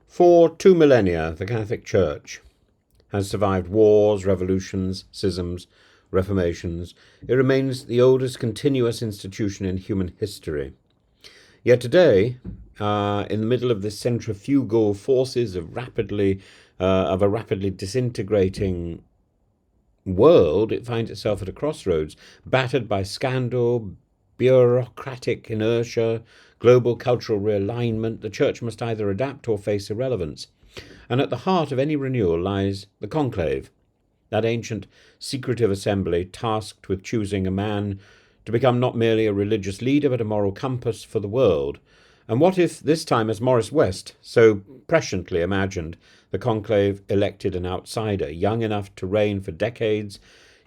For 2 millennia, the Catholic Church has survived wars, revolutions, schisms, reformations. It remains the oldest continuous institution in human history. Yet today, in the middle of the centrifugal forces of a rapidly disintegrating world, it finds itself at a crossroads, battered by scandal, bureaucratic inertia, global cultural realignment. The Church must either adapt or face irrelevance. And at the heart of any renewal lies the conclave, that ancient secretive assembly tasked with choosing a man to become not merely a religious leader but a moral compass for the world. And what if this time, as Morris West so presciently imagined, the conclave elected an outsider, young enough to reign for decades,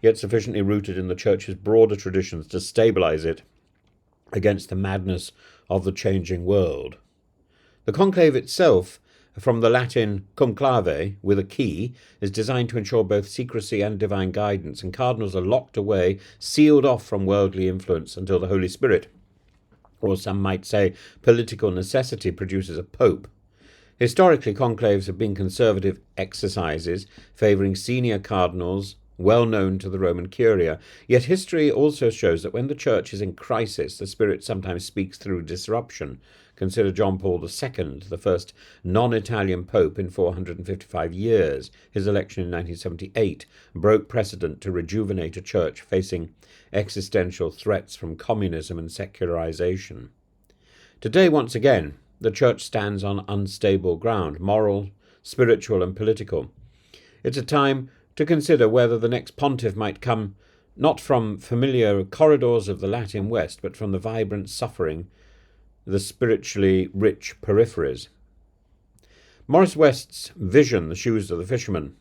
yet sufficiently rooted in the Church's broader traditions to stabilise it against the madness of the changing world? The conclave itself, from the Latin conclave, with a key, is designed to ensure both secrecy and divine guidance, and cardinals are locked away, sealed off from worldly influence until the Holy Spirit, or some might say political necessity, produces a pope. Historically, conclaves have been conservative exercises, favouring senior cardinals well known to the Roman Curia. Yet history also shows that when the Church is in crisis, the Spirit sometimes speaks through disruption. Consider John Paul II, the first non-Italian pope in 455 years. His election in 1978 broke precedent to rejuvenate a church facing existential threats from communism and secularization. Today, once again, the Church stands on unstable ground, moral, spiritual and political. It's a time to consider whether the next pontiff might come not from familiar corridors of the Latin West, but from the vibrant suffering, the spiritually rich peripheries. Morris West's vision, The Shoes of the Fisherman,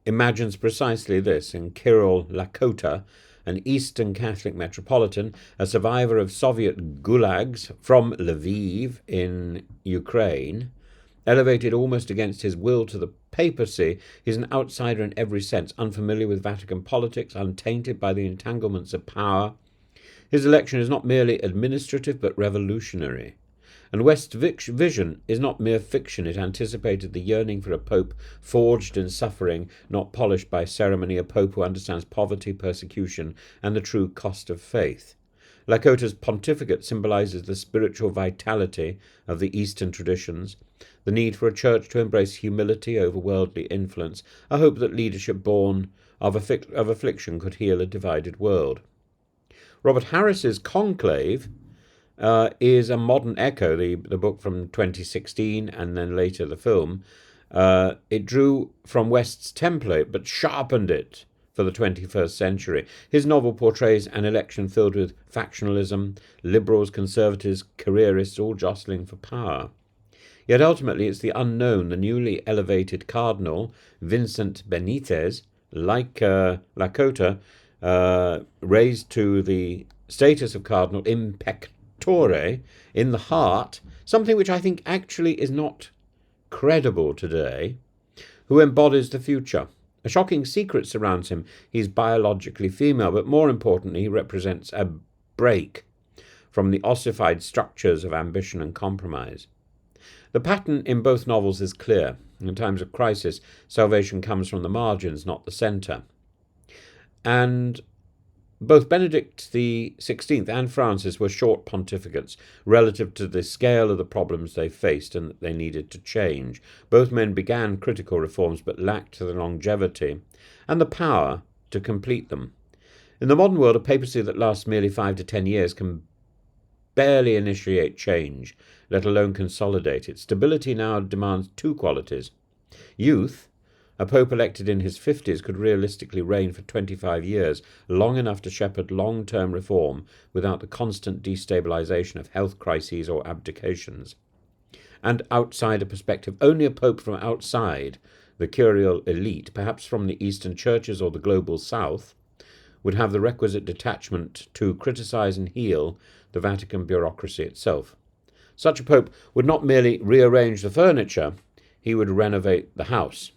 imagines precisely this in Kirill Lakota, an Eastern Catholic metropolitan, a survivor of Soviet gulags from Lviv in Ukraine. Elevated almost against his will to the papacy, he's an outsider in every sense, unfamiliar with Vatican politics, untainted by the entanglements of power. His election is not merely administrative but revolutionary. And West's vision is not mere fiction. It anticipated the yearning for a pope forged in suffering, not polished by ceremony, a pope who understands poverty, persecution, and the true cost of faith. Lakota's pontificate symbolizes the spiritual vitality of the Eastern traditions, the need for a church to embrace humility over worldly influence, a hope that leadership born of affliction could heal a divided world. Robert Harris's Conclave is a modern echo, the book from 2016 and then later the film. It drew from West's template but sharpened it for the 21st century. His novel portrays an election filled with factionalism, liberals, conservatives, careerists, all jostling for power. Yet ultimately it's the unknown, the newly elevated cardinal, Vincent Benitez, like Lakota, raised to the status of cardinal in pectore, in the heart, something which I think actually is not credible today, who embodies the future. A shocking secret surrounds him. He's biologically female, but more importantly, he represents a break from the ossified structures of ambition and compromise. The pattern in both novels is clear. In times of crisis, salvation comes from the margins, not the centre. And both Benedict XVI and Francis were short pontificates relative to the scale of the problems they faced and that they needed to change. Both men began critical reforms but lacked the longevity and the power to complete them. In the modern world, a papacy that lasts merely 5 to 10 years can barely initiate change, let alone consolidate it. Stability now demands two qualities. Youth. A pope elected in his 50s could realistically reign for 25 years, long enough to shepherd long-term reform without the constant destabilization of health crises or abdications. And outsider perspective, only a pope from outside the curial elite, perhaps from the Eastern churches or the global South, would have the requisite detachment to criticize and heal the Vatican bureaucracy itself. Such a pope would not merely rearrange the furniture, he would renovate the house.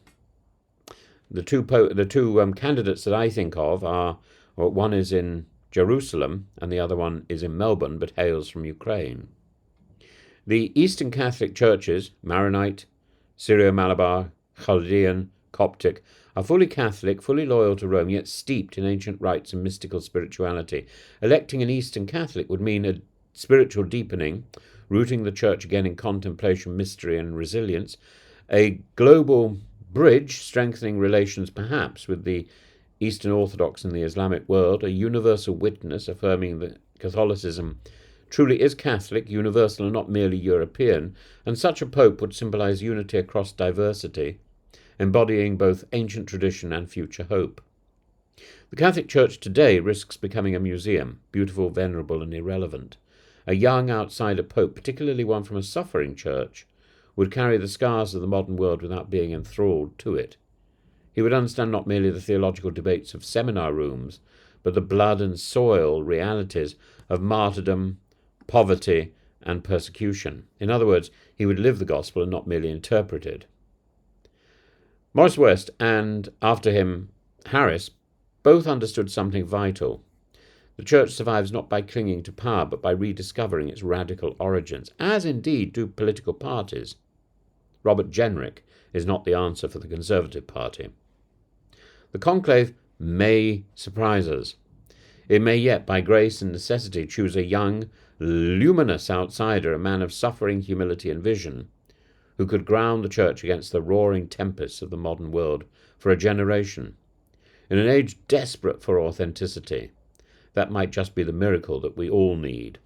The two candidates that I think of are, one is in Jerusalem and the other one is in Melbourne, but hails from Ukraine. The Eastern Catholic churches, Maronite, Syro-Malabar, Chaldean, Coptic, are fully Catholic, fully loyal to Rome, yet steeped in ancient rites and mystical spirituality. Electing an Eastern Catholic would mean a spiritual deepening, rooting the church again in contemplation, mystery, and resilience, a global bridge strengthening relations perhaps with the Eastern Orthodox and the Islamic world, a universal witness affirming that Catholicism truly is Catholic, universal, and not merely European, and such a pope would symbolize unity across diversity, embodying both ancient tradition and future hope. The Catholic Church today risks becoming a museum, beautiful, venerable, and irrelevant. A young outsider pope, particularly one from a suffering church, would carry the scars of the modern world without being enthralled to it. He would understand not merely the theological debates of seminar rooms, but the blood and soil realities of martyrdom, poverty, and persecution. In other words, he would live the gospel and not merely interpret it. Morris West and, after him, Harris both understood something vital. The church survives not by clinging to power, but by rediscovering its radical origins, as indeed do political parties. Robert Jenrick is not the answer for the Conservative Party. The conclave may surprise us. It may yet, by grace and necessity, choose a young, luminous outsider, a man of suffering, humility, and vision, who could ground the church against the roaring tempests of the modern world for a generation. In an age desperate for authenticity, that might just be the miracle that we all need.